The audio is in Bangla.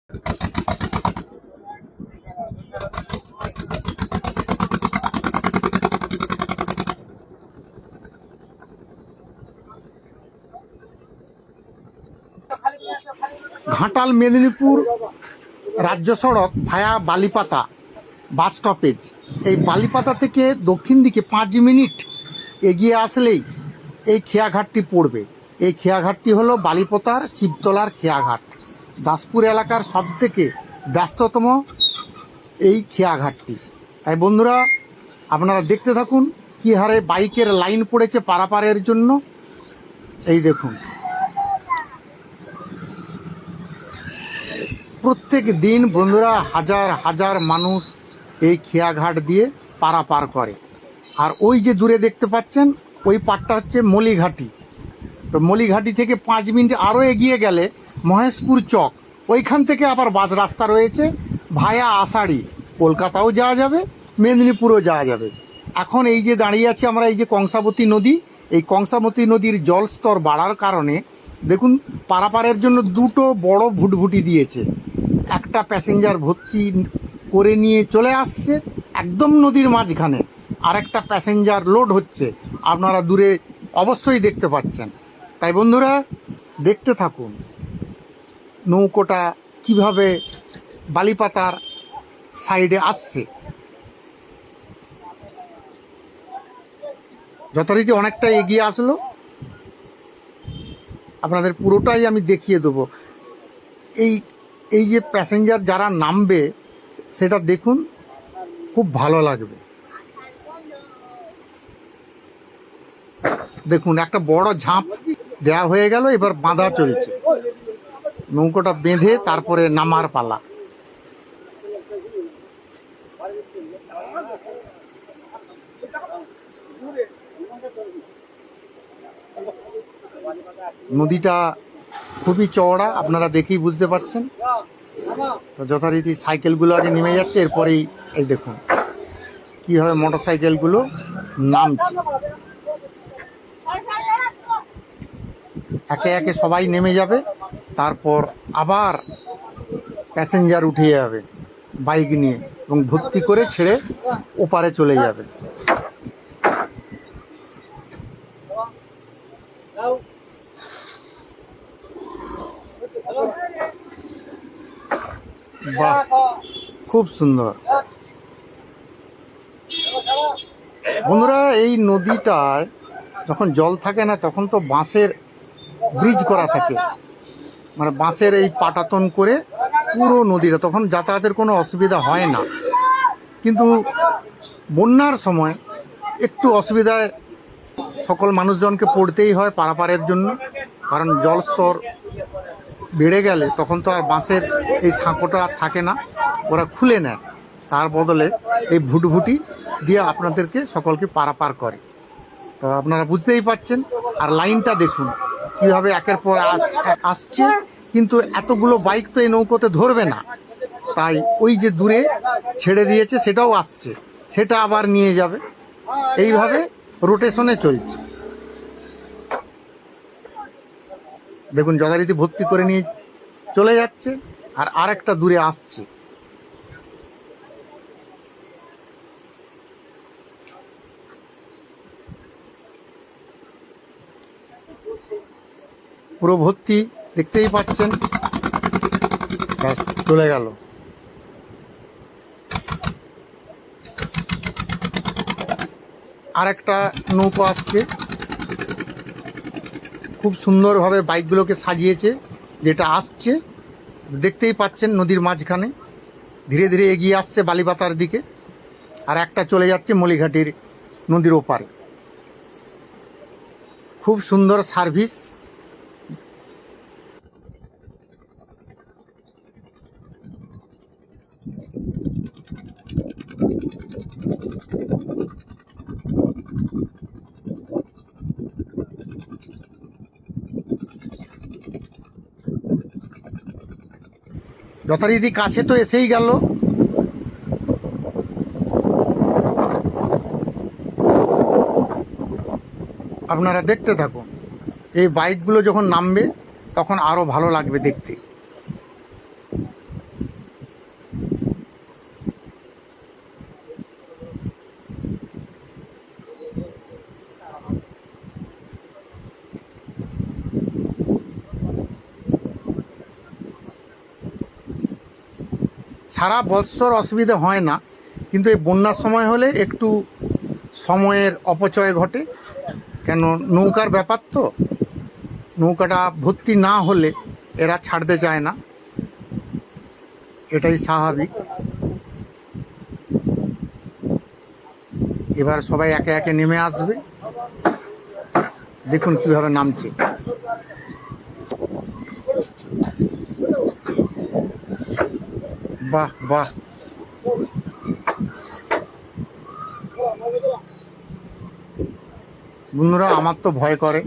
ঘাটাল মেদিনীপুর রাজ্য সড়ক ভায়া বালিপাতা বাস স্টপেজ। এই বালিপাতা থেকে দক্ষিণ দিকে 5 মিনিট এগিয়ে আসলেই এই খেয়াঘাটটি পড়বে। এই খেয়াঘাটটি হলো বালিপতার শিবতলার খেয়াঘাট। দাসপুর এলাকার সবথেকে ব্যস্ততম এই খেয়াঘাটটি। তাই বন্ধুরা, আপনারা দেখতে থাকুন কী হারে বাইকের লাইন পড়েছে পারাপারের জন্য। এই দেখুন, প্রত্যেক দিন বন্ধুরা হাজার হাজার মানুষ এই খেয়াঘাট দিয়ে পারাপার করে। আর ওই যে দূরে দেখতে পাচ্ছেন ওই পাটটা হচ্ছে মলিঘাটি। তো মলিঘাটি থেকে 5 মিনিট আরও এগিয়ে গেলে মহেশপুর চক, ওইখান থেকে আবার বাস রাস্তা রয়েছে ভায়া আষাঢ়ি। কলকাতাও যাওয়া যাবে, মেদিনীপুরও যাওয়া যাবে। এখন এই যে দাঁড়িয়ে আছি আমরা, এই যে কংসাবতী নদী, এই কংসাবতী নদীর জলস্তর বাড়ার কারণে দেখুন পারাপারের জন্য দুটো বড় ভুটভুটি দিয়েছে। একটা প্যাসেঞ্জার ভর্তি করে নিয়ে চলে আসছে একদম নদীর মাঝখানে, আর একটা প্যাসেঞ্জার লোড হচ্ছে, আপনারা দূরে অবশ্যই দেখতে পাচ্ছেন। তাই বন্ধুরা দেখতে থাকুন নৌকোটা কিভাবে বালিপাতার সাইডে আসছে। যথারীতি অনেকটা এগিয়ে আসলো, আপনাদের পুরোটাই আমি দেখিয়ে দেবো। এই যে প্যাসেঞ্জার যারা নামবে সেটা দেখুন, খুব ভালো লাগবে। দেখুন একটা বড় ঝাঁপ দেয়া হয়ে গেল, এবার বাঁধা চলছে। নৌকোটা বেঁধে তারপরে নামার পালা। নদীটা খুবই চওড়া, আপনারা দেখেই বুঝতে পারছেন। তো যথারীতি সাইকেলগুলো আগে নেমে যাচ্ছে, এরপরেই এই দেখুন কীভাবে মোটর সাইকেলগুলো নামছে। একে একে সবাই নেমে যাবে, তারপর আবার প্যাসেঞ্জার উঠে যাবে বাইক নিয়ে এবং ভর্তি করে ছেড়ে ওপারে চলে যাবে। বাহ, খুব সুন্দর বন্ধুরা। এই নদীটায় যখন জল থাকে না তখন তো বাঁশের ব্রিজ করা থাকে, মানে বাঁশের এই পাটাতন করে পুরো নদীটা, তখন যাতায়াতের কোনো অসুবিধা হয় না। কিন্তু বন্যার সময় একটু অসুবিধায় সকল মানুষজনকে পড়তেই হয় পারাপারের জন্য, কারণ জলস্তর বেড়ে গেলে তখন তো আর বাঁশের এই সাঁকোটা থাকে না, ওরা খুলে নেয়। তার বদলে এই ভুটভুটি দিয়ে আপনাদেরকে সকলকে পারাপার করে। তো আপনারা বুঝতেই পাচ্ছেন। আর লাইনটা দেখুন কীভাবে একের পর আসছে, কিন্তু এতগুলো বাইক তো এই নৌকোতে ধরবে না, তাই ওই যে দূরে ছেড়ে দিয়েছে সেটাও আসছে, সেটা আবার নিয়ে যাবে, এইভাবে রোটেশনে চলছে। দেখুন যথারীতি ভর্তি করে নিয়ে চলে যাচ্ছে, আর আরেকটা দূরে আসছে। পুরো ভর্তি, দেখতেই পাচ্ছেন। ব্যাস চলে গেল। আরেকটা নৌকো আসছে, খুব সুন্দরভাবে বাইকগুলোকে সাজিয়েছে। যেটা আসছে দেখতেই পাচ্ছেন নদীর মাঝখানে ধীরে ধীরে এগিয়ে আসছে বালিপাতার দিকে, আর একটা চলে যাচ্ছে মলিঘাটির নদীর ওপারে। খুব সুন্দর সার্ভিস। যথারীতি কাছে তো এসেই গেল। আপনারা দেখতে থাকুন, এই বাইকগুলো যখন নামবে তখন আরও ভালো লাগবে দেখতে। সারা বৎসর অসুবিধা হয় না, কিন্তু এই বন্যার সময় হলে একটু সময়ের অপচয় ঘটে। কেন, নৌকার ব্যাপার তো, নৌকাটা ভর্তি না হলে এরা ছাড়তে চায় না, এটাই স্বাভাবিক। এবার সবাই একে একে নেমে আসবে, দেখুন কিভাবে নামছে। বাহ বাহ, বন্ধুরা আমার তো ভয় করে।